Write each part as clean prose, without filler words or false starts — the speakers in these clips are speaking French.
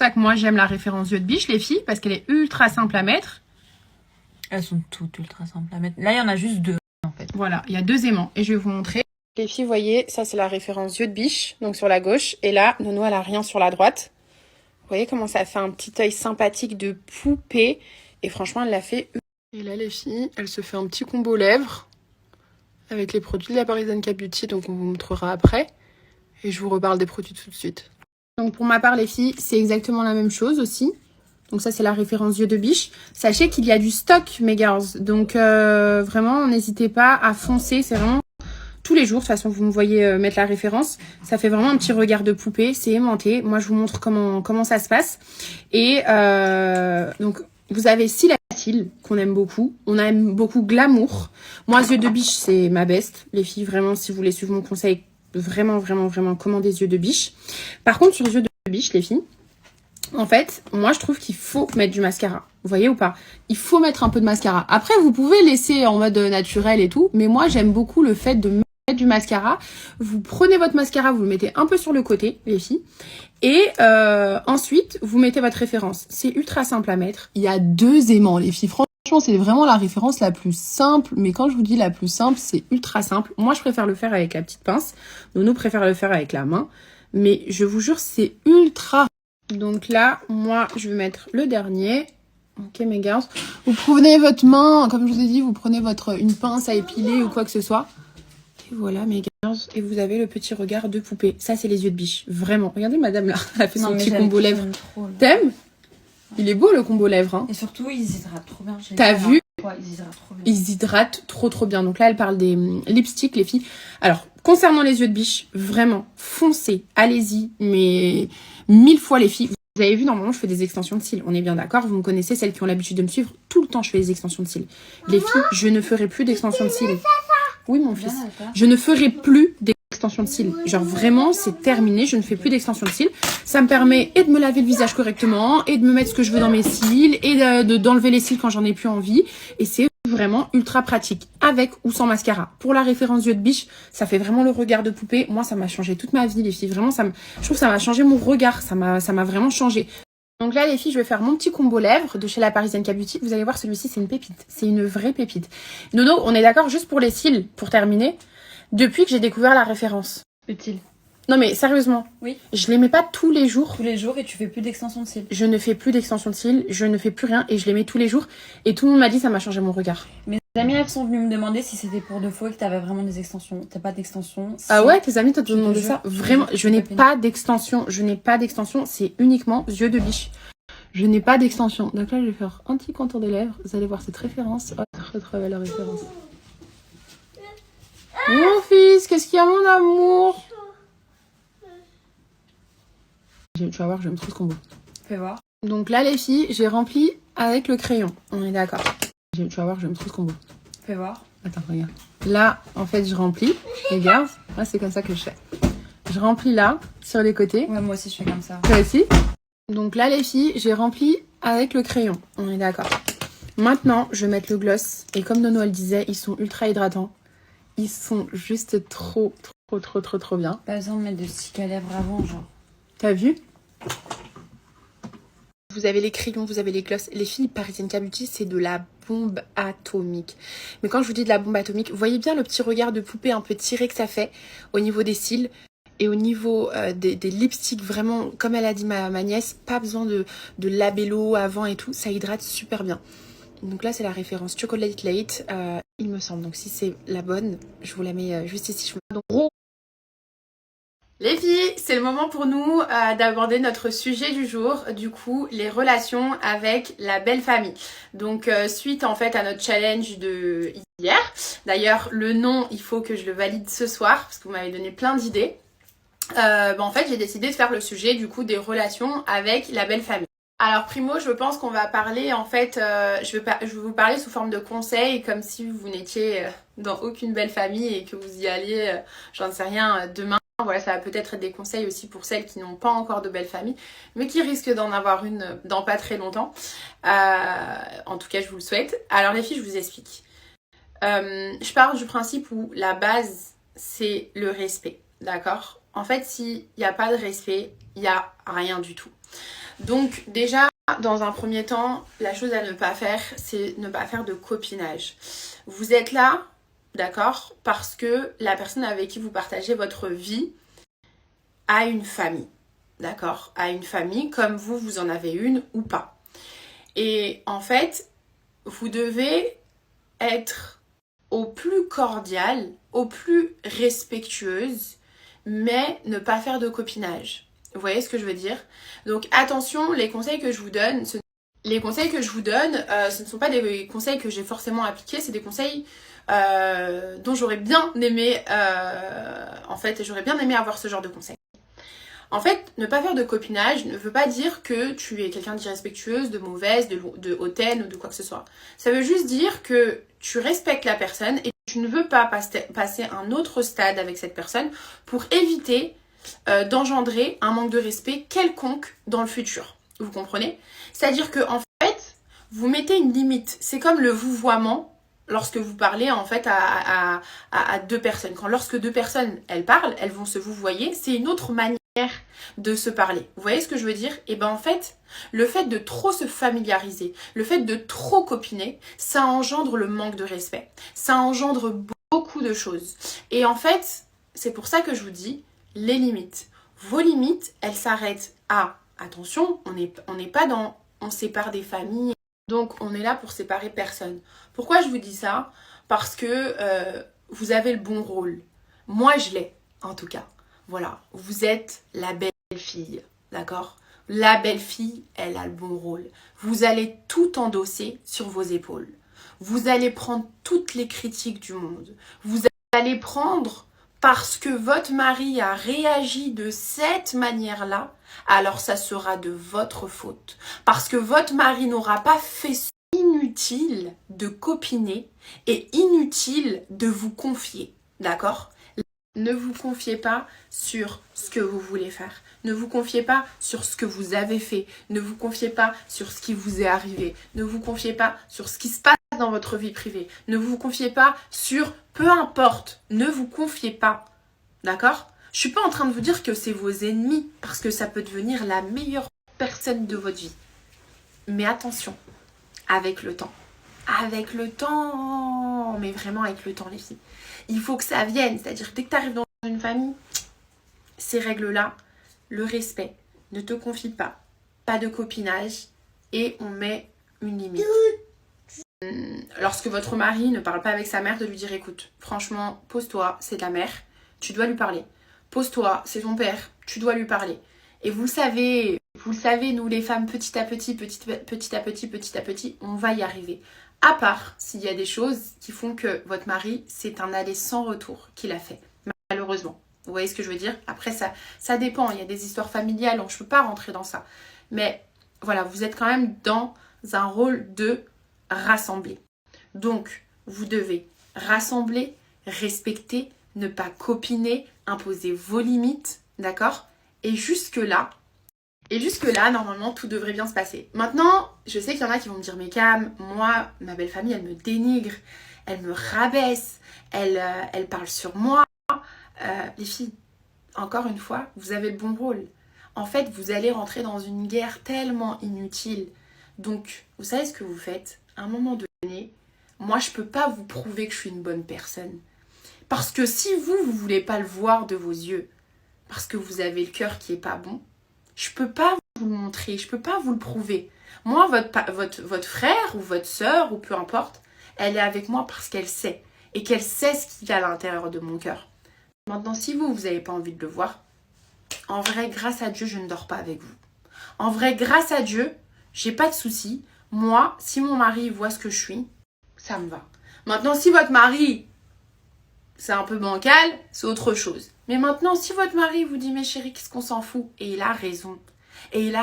C'est ça que moi j'aime la référence yeux de biche, les filles, parce qu'elle est ultra simple à mettre. Elles sont toutes ultra simples à mettre. Là, il y en a juste 2 en fait. Voilà, il y a 2 aimants et je vais vous montrer. Les filles, voyez, ça c'est la référence yeux de biche, donc sur la gauche. Et là, Nono, elle a rien sur la droite. Vous voyez comment ça fait un petit œil sympathique de poupée. Et franchement, elle l'a fait. Et là, les filles, elle se fait un petit combo lèvres avec les produits de la Parisienne Cap Beauty, donc on vous montrera après. Et je vous reparle des produits tout de suite. Donc pour ma part, les filles, c'est exactement la même chose aussi. Donc ça, c'est la référence yeux de biche. Sachez qu'il y a du stock, mes girls. Donc vraiment, n'hésitez pas à foncer. C'est vraiment tous les jours. De toute façon, vous me voyez mettre la référence. Ça fait vraiment un petit regard de poupée. C'est aimanté. Moi, je vous montre comment ça se passe. Et donc, vous avez Cils qu'on aime beaucoup. On aime beaucoup Glamour. Moi, yeux de biche, c'est ma best. Les filles, vraiment, si vous voulez suivre mon conseil, vraiment, commandez yeux de biche. Par contre, sur yeux de biche, les filles, en fait, moi, je trouve qu'il faut mettre du mascara. Vous voyez ou pas? Il faut mettre un peu de mascara. Après, vous pouvez laisser en mode naturel et tout. Mais moi, j'aime beaucoup le fait de mettre du mascara. Vous prenez votre mascara, vous le mettez un peu sur le côté, les filles. Et ensuite, vous mettez votre référence. C'est ultra simple à mettre. Il y a 2 aimants, les filles. Franchement, c'est vraiment la référence la plus simple. Mais quand je vous dis la plus simple, c'est ultra simple. Moi, je préfère le faire avec la petite pince. Nono préfère le faire avec la main. Mais je vous jure, c'est ultra. Donc là, moi, je vais mettre le dernier. Ok, mes gars. Vous prenez votre main, comme je vous ai dit, vous prenez une pince à épiler ou quoi que ce soit. Et voilà, mes gars. Et vous avez le petit regard de poupée. Ça, c'est les yeux de biche. Vraiment. Regardez, madame, là. Elle a fait son petit combo lèvres. T'aimes? Il est beau, le combo lèvres. Hein. Et surtout, ils hydratent trop bien. T'as vu? Ouais, ils hydratent trop bien. Ils hydratent trop bien. Donc là, elle parle des lipsticks, les filles. Alors, concernant les yeux de biche, vraiment, foncez. Allez-y. Mais 1000 fois, les filles. Vous avez vu, normalement, je fais des extensions de cils. On est bien d'accord. Vous me connaissez, celles qui ont l'habitude de me suivre. Tout le temps, je fais des extensions de cils. Les filles, je ne ferai plus d'extensions de cils. Oui, mon fils. Je ne ferai plus d'extensions de cils. Genre, vraiment, c'est terminé. Je ne fais plus d'extensions de cils. Ça me permet et de me laver le visage correctement, et de me mettre ce que je veux dans mes cils, et d'enlever les cils quand j'en ai plus envie. Et c'est vraiment ultra pratique, avec ou sans mascara. Pour la référence yeux de biche, ça fait vraiment le regard de poupée. Moi, ça m'a changé toute ma vie, les filles. Vraiment, je trouve que ça m'a changé mon regard. Ça m'a vraiment changé. Donc là, les filles, je vais faire mon petit combo lèvres de chez la Parisienne Cap Beauty. Vous allez voir, celui-ci, c'est une pépite. C'est une vraie pépite. Nono, on est d'accord, juste pour les cils, pour terminer. Depuis que j'ai découvert la référence. Utile. Non mais sérieusement, oui. Je les mets pas tous les jours. Tous les jours et tu fais plus d'extension de cils. Je ne fais plus d'extension de cils, je ne fais plus rien et je les mets tous les jours. Et tout le monde m'a dit ça m'a changé mon regard. Mes amis elles sont venues me demander si c'était pour de faux et que t'avais vraiment des extensions. T'as pas d'extension. Ah ouais, tes amis t'ont demandé ça? Vraiment, je n'ai pas d'extension. Je n'ai pas d'extension, c'est uniquement yeux de biche. Je n'ai pas d'extension. Donc là, je vais faire un petit contour des lèvres. Vous allez voir cette référence. Oh, très belle référence. Mon fils, qu'est-ce qu'il y a, mon amour? Tu vas voir, j'aime trop ce combo. Fais voir. Donc là, les filles, j'ai rempli avec le crayon. On est d'accord. Tu vas voir, j'aime trop ce combo. Fais voir. Attends, regarde. Là, en fait, je remplis. Regarde. Là, c'est comme ça que je fais. Je remplis là, sur les côtés. Ouais, moi aussi, je fais comme ça. Toi aussi? Donc là, les filles, j'ai rempli avec le crayon. On est d'accord. Maintenant, je vais mettre le gloss. Et comme Nono, elle disait, ils sont ultra hydratants. Ils sont juste trop bien. Pas besoin de mettre de stick à lèvres avant, genre. T'as vu? Vous avez les crayons, vous avez les glosses. Les filles Parisienne Cap Beauty, c'est de la bombe atomique. Mais quand je vous dis de la bombe atomique, vous voyez bien le petit regard de poupée un peu tiré que ça fait au niveau des cils. Et au niveau des lipsticks, vraiment, comme elle a dit ma nièce, pas besoin de labello avant et tout. Ça hydrate super bien. Donc là, c'est la référence Chocolate Late, il me semble. Donc si c'est la bonne, je vous la mets juste ici. Donc, gros. Les filles, c'est le moment pour nous d'aborder notre sujet du jour, du coup, les relations avec la belle famille. Donc, suite en fait à notre challenge de hier. D'ailleurs, le nom, il faut que je le valide ce soir, parce que vous m'avez donné plein d'idées. En fait, j'ai décidé de faire le sujet, du coup, des relations avec la belle famille. Alors primo, je pense qu'on va parler, en fait, je vais vous parler sous forme de conseils, comme si vous n'étiez dans aucune belle famille et que vous y alliez, j'en sais rien, demain. Voilà, ça va peut-être être des conseils aussi pour celles qui n'ont pas encore de belle famille, mais qui risquent d'en avoir une dans pas très longtemps. En tout cas, je vous le souhaite. Alors les filles, je vous explique. Je pars du principe où la base, c'est le respect, d'accord? En fait, s'il n'y a pas de respect, il n'y a rien du tout. Donc déjà, dans un premier temps, la chose à ne pas faire, c'est ne pas faire de copinage. Vous êtes là, d'accord, parce que la personne avec qui vous partagez votre vie a une famille, d'accord, a une famille comme vous, vous en avez une ou pas. Et en fait, vous devez être au plus cordial, au plus respectueuse, mais ne pas faire de copinage. Vous voyez ce que je veux dire? Donc attention, les conseils que je vous donne, ce ne sont pas des conseils que j'ai forcément appliqués, c'est des conseils dont j'aurais bien aimé, j'aurais bien aimé avoir ce genre de conseils. En fait, ne pas faire de copinage ne veut pas dire que tu es quelqu'un d'irrespectueuse, de mauvaise, de hautaine ou de quoi que ce soit. Ça veut juste dire que tu respectes la personne et tu ne veux pas passer un autre stade avec cette personne pour éviter d'engendrer un manque de respect quelconque dans le futur. Vous comprenez? C'est-à-dire que en fait, vous mettez une limite. C'est comme le vouvoiement lorsque vous parlez en fait à deux personnes. Lorsque deux personnes, elles parlent, elles vont se vouvoyer, c'est une autre manière de se parler. Vous voyez ce que je veux dire? Et ben en fait, le fait de trop se familiariser, le fait de trop copiner, ça engendre le manque de respect. Ça engendre beaucoup de choses. Et en fait, c'est pour ça que je vous dis les limites. Vos limites, elles s'arrêtent à, attention, on n'est pas dans on sépare des familles, donc on est là pour séparer personne. Pourquoi je vous dis ça? Parce que vous avez le bon rôle. Moi, je l'ai, en tout cas. Voilà, vous êtes la belle fille, d'accord? La belle fille, elle a le bon rôle. Vous allez tout endosser sur vos épaules. Vous allez prendre toutes les critiques du monde. Vous allez prendre parce que votre mari a réagi de cette manière-là, alors ça sera de votre faute. Parce que votre mari n'aura pas fait ce inutile de copiner et inutile de vous confier, d'accord? Ne vous confiez pas sur ce que vous voulez faire. Ne vous confiez pas sur ce que vous avez fait. Ne vous confiez pas sur ce qui vous est arrivé. Ne vous confiez pas sur ce qui se passe dans votre vie privée. Ne vous confiez pas sur peu importe. Ne vous confiez pas. D'accord? Je suis pas en train de vous dire que c'est vos ennemis parce que ça peut devenir la meilleure personne de votre vie. Mais attention, avec le temps. Avec le temps, mais vraiment avec le temps, les filles. Il faut que ça vienne, c'est-à-dire dès que tu arrives dans une famille, ces règles-là, le respect, ne te confie pas, pas de copinage et on met une limite. Lorsque votre mari ne parle pas avec sa mère, de lui dire écoute, franchement, pose-toi, c'est ta mère, tu dois lui parler. Pose-toi, c'est ton père, tu dois lui parler. Et vous le savez, nous les femmes, petit à petit, on va y arriver. À part s'il y a des choses qui font que votre mari, c'est un aller sans retour qu'il a fait, malheureusement. Vous voyez ce que je veux dire? Après, ça dépend. Il y a des histoires familiales, donc je ne peux pas rentrer dans ça. Mais voilà, vous êtes quand même dans un rôle de rassembler. Donc, vous devez rassembler, respecter, ne pas copiner, imposer vos limites, d'accord? Et jusque-là, normalement, tout devrait bien se passer. Maintenant, je sais qu'il y en a qui vont me dire, mais Cam, moi, ma belle famille, elle me dénigre, elle me rabaisse, elle parle sur moi. Les filles, encore une fois, vous avez le bon rôle. En fait, vous allez rentrer dans une guerre tellement inutile. Donc, vous savez ce que vous faites? À un moment donné, moi, je peux pas vous prouver que je suis une bonne personne. Parce que si vous voulez pas le voir de vos yeux, parce que vous avez le cœur qui est pas bon, je peux pas vous le montrer, je peux pas vous le prouver. Moi, votre frère ou votre sœur ou peu importe, elle est avec moi parce qu'elle sait. Et qu'elle sait ce qu'il y a à l'intérieur de mon cœur. Maintenant, si vous n'avez pas envie de le voir, en vrai, grâce à Dieu, je ne dors pas avec vous. En vrai, grâce à Dieu, j'ai pas de soucis. Moi, si mon mari voit ce que je suis, ça me va. Maintenant, si votre mari, c'est un peu bancal, c'est autre chose. Mais maintenant, si votre mari vous dit, mais chérie, qu'est-ce qu'on s'en fout? Et il a raison. Et il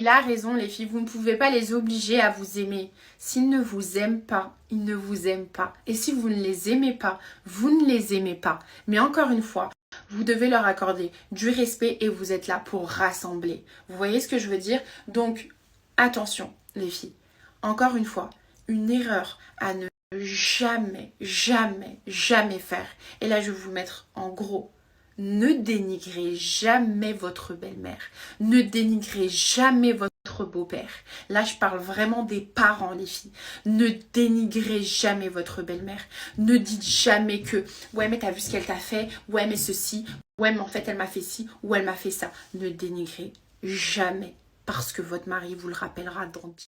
a raison, les filles. Vous ne pouvez pas les obliger à vous aimer. S'ils ne vous aiment pas, ils ne vous aiment pas. Et si vous ne les aimez pas, vous ne les aimez pas. Mais encore une fois, vous devez leur accorder du respect et vous êtes là pour rassembler. Vous voyez ce que je veux dire? Donc, attention, les filles. Encore une fois, une erreur à ne jamais faire. Et là, je vais vous mettre en gros. Ne dénigrez jamais votre belle-mère. Ne dénigrez jamais votre votre beau-père. Là, je parle vraiment des parents, les filles. Ne dénigrez jamais votre belle-mère. Ne dites jamais que « ouais, mais t'as vu ce qu'elle t'a fait, ouais, mais ceci, ouais, mais en fait, elle m'a fait ci, ou elle m'a fait ça. » Ne dénigrez jamais, parce que votre mari vous le rappellera dans 10,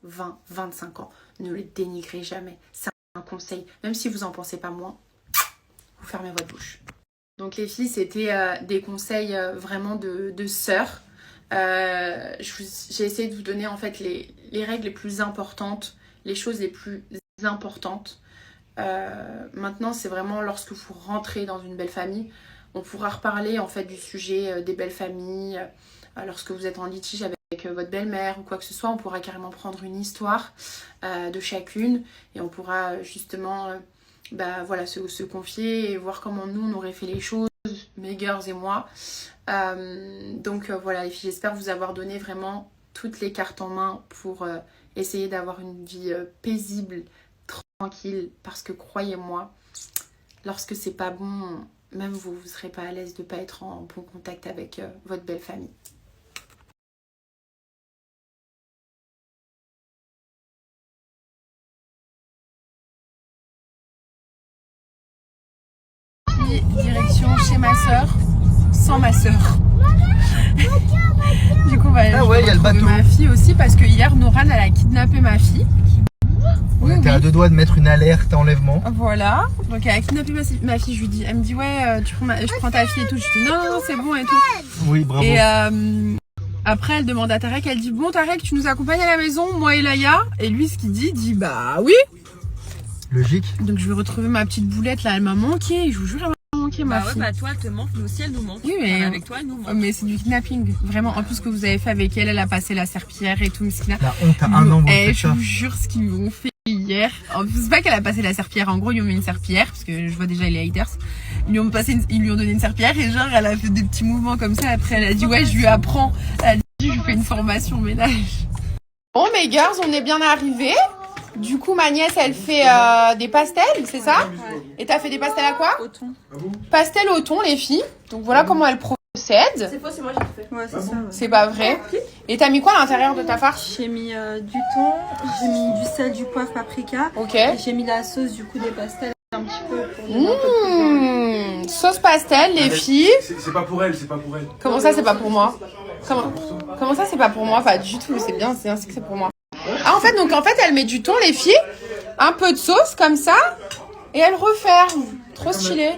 20, 25 ans. Ne le dénigrez jamais. C'est un conseil. Même si vous en pensez pas moins, vous fermez votre bouche. Donc les filles, c'était des conseils vraiment de sœurs. J'ai essayé de vous donner en fait les règles les plus importantes, les choses les plus importantes. Maintenant, c'est vraiment lorsque vous rentrez dans une belle famille, on pourra reparler en fait du sujet des belles familles. Lorsque vous êtes en litige avec votre belle-mère ou quoi que ce soit, on pourra carrément prendre une histoire de chacune et on pourra justement voilà, se confier et voir comment nous on aurait fait les choses, mes girls et moi. Donc voilà les filles, j'espère vous avoir donné vraiment toutes les cartes en main pour essayer d'avoir une vie paisible, tranquille, parce que croyez-moi, lorsque c'est pas bon, même vous ne serez pas à l'aise de pas être en bon contact avec votre belle famille. Direction chez ma soeur, sans ma soeur. Du coup, bah, ouais, y a le bateau. Ma fille aussi, parce que hier, Noran, elle a kidnappé ma fille. Oui, t'es à deux doigts de mettre une alerte enlèvement. Voilà, donc elle a kidnappé ma fille, je lui dis, elle me dit ouais, je prends ta fille et tout, je dis non, c'est bon et tout. Oui, bravo. Et après, elle demande à Tarek, elle dit bon Tarek, tu nous accompagnes à la maison, moi et Laïa. Et lui, ce qu'il dit bah oui. Logique. Donc je vais retrouver ma petite boulette là, elle m'a manqué, je vous jure, elle m'a manqué ma fille. Bah toi, elle te manque, nous aussi, elle nous manque. Oui, mais avec toi, elle nous manque. Mais c'est du kidnapping, vraiment. En plus, ce que vous avez fait avec elle, elle a passé la serpillière et tout. La honte à un an, je vous jure ce qu'ils m'ont fait hier. En plus, c'est pas qu'elle a passé la serpillière. En gros, ils lui ont mis une serpillière, parce que je vois déjà les haters. Ils lui ont donné une serpillière et genre, elle a fait des petits mouvements comme ça. Après, elle a dit ouais, je lui apprends. Elle a dit, je lui fais une formation ménage. Bon, mes girls, on est bien arrivés. Du coup, ma nièce, elle fait des pastels, c'est ça? Ouais. Et t'as fait des pastels à quoi? Au thon. Pastels au thon, les filles. Donc voilà comment elle procède. C'est faux, c'est moi qui l'ai fait. Ouais, c'est ça. Ouais. C'est pas vrai. Et t'as mis quoi à l'intérieur de ta farce? J'ai mis du thon, j'ai mis du sel, du poivre, paprika. Ok. Et j'ai mis la sauce du coup des pastels un petit peu pour donner un peu plus. Sauce pastel, les filles. C'est pas pour elle, c'est pas pour elle. Comment ça, c'est pas pour moi? Comment ça, c'est pas pour moi? Pas du tout, c'est bien, c'est ainsi que c'est pour moi. Ah, en fait, elle met du thon, les filles, un peu de sauce, comme ça, et elle referme. Trop stylé.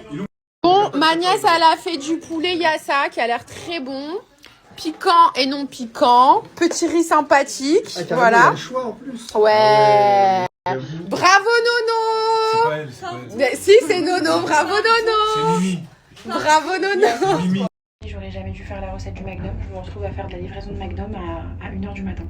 Bon, ma nièce, elle a fait du poulet yassa, qui a l'air très bon. Piquant et non piquant. Petit riz sympathique, voilà. Il y a le choix en plus. Ouais. Bravo, Nono. C'est pas elle, c'est pas elle. Mais, si, c'est Nono. Bravo, Nono. C'est Mimi. Bravo, Nono. Mimi. J'aurais jamais dû faire la recette du McDo. Je me retrouve à faire de la livraison de McDo à 1h du matin.